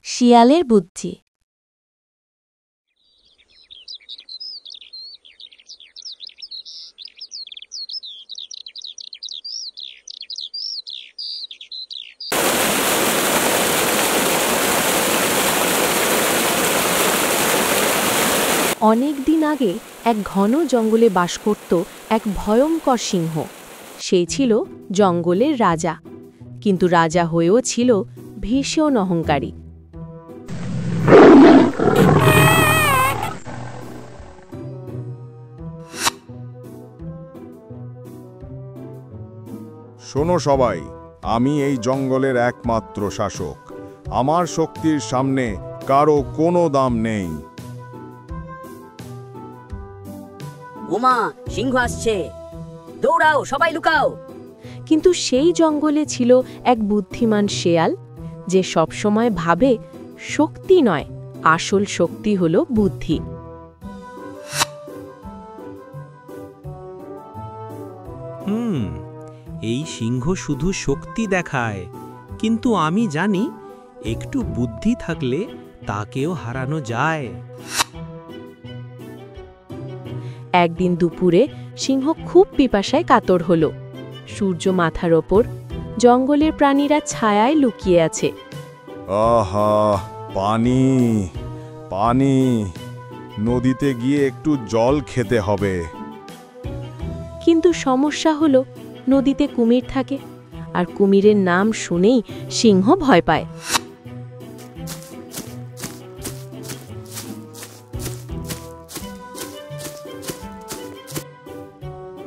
শিয়ালের বুদ্ধি। অনেক দিন আগে এক ঘন জঙ্গলে বাস করত এক ভয়ঙ্কর সিংহ। সে ছিল জঙ্গলের রাজা, কিন্তু রাজা হয়েও ছিল ভীষণ অহংকারী। শোনো সবাই, আমি এই জঙ্গলের একমাত্র শাসক। আমার শক্তির সামনে কারো কোনো দাম নেই। ওমা, সিংহ আসছে! দৌড়াও, সবাই লুকাও! কিন্তু সেই জঙ্গলে ছিল এক বুদ্ধিমান শেয়াল, যে সবসময় ভাবে শক্তি নয়, আসল শক্তি হলো বুদ্ধি। এই সিংহ শুধু শক্তি দেখায়, কিন্তু আমি জানি একটু বুদ্ধি থাকলে তাকেও হারানো যায়। একদিন দুপুরে সিংহ খুব পিপাসায় কাতর হল। সূর্য মাথার ওপর, জঙ্গলের প্রাণীরা ছায়ায় লুকিয়ে আছে। আহা, পানি পানি! নদীতে গিয়ে একটু জল খেতে হবে। কিন্তু সমস্যা হলো, নদীতে কুমির থাকে, আর কুমিরের নাম শুনেই সিংহ ভয় পায়।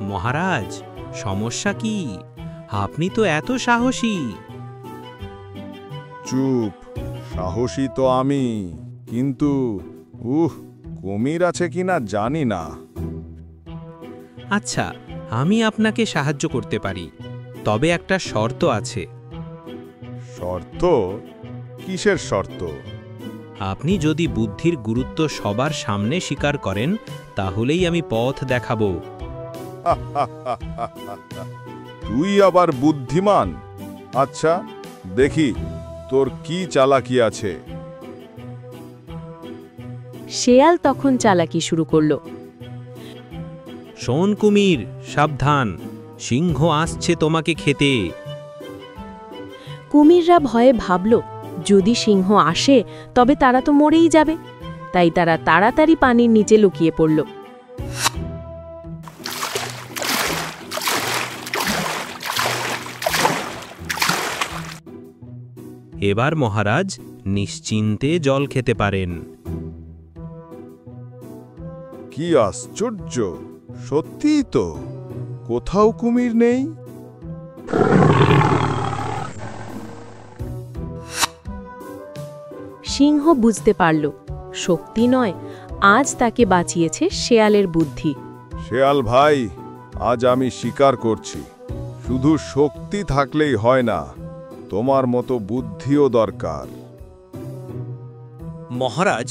মহারাজ, সমস্যা কি? আপনি তো এত সাহসী। চুপ! সাহসী তো আমি, কিন্তু কুমির আছে কিনা জানি না। আচ্ছা, আমি আপনাকে সাহায্য করতে পারি, তবে একটা শর্ত আছে। শর্ত? কিসের শর্ত? আপনি যদি বুদ্ধির গুরুত্ব সবার সামনে স্বীকার করেন, তাহলেই আমি পথ দেখাবো। তুই আবার বুদ্ধিমান? আচ্ছা, দেখি তোর কি চালাকি আছে। শেয়াল তখন চালাকি শুরু করল। শোন কুমির, সাবধান! সিংহ আসছে তোমাকে খেতে। কুমিররা ভয়ে ভাবল, যদি সিংহ আসে তবে তারা তো মরেই যাবে। তাই তারা তাড়াতাড়ি পানির নিচে লুকিয়ে পড়ল। এবার মহারাজ নিশ্চিন্তে জল খেতে পারেন। কি আশ্চর্য! সত্যিই তো, কোথাও কুমির নেই। সিংহ বুঝতে পারল, শক্তি নয়, আজ তাকে বাঁচিয়েছে শেয়ালের বুদ্ধি। শেয়াল ভাই, আজ আমি স্বীকার করছি, শুধু শক্তি থাকলেই হয় না, তোমার মতো বুদ্ধিও দরকার। মহারাজ,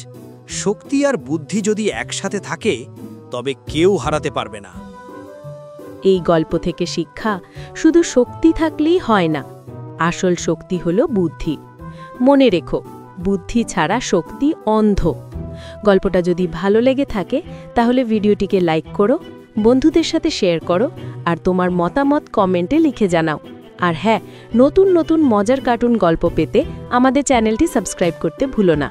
শক্তি আর বুদ্ধি যদি একসাথে থাকে, তবে কেউ হারাতে পারবে না। এই গল্প থেকে শিক্ষা, শুধু শক্তি থাকলেই হয় না, আসল শক্তি হলো বুদ্ধি। মনে রেখো, বুদ্ধি ছাড়া শক্তি অন্ধ। গল্পটা যদি ভালো লেগে থাকে, তাহলে ভিডিওটিকে লাইক করো, বন্ধুদের সাথে শেয়ার করো, আর তোমার মতামত কমেন্টে লিখে জানাও। আর হ্যাঁ, নতুন নতুন মজার কার্টুন গল্প পেতে আমাদের চ্যানেলটি সাবস্ক্রাইব করতে ভুলো না।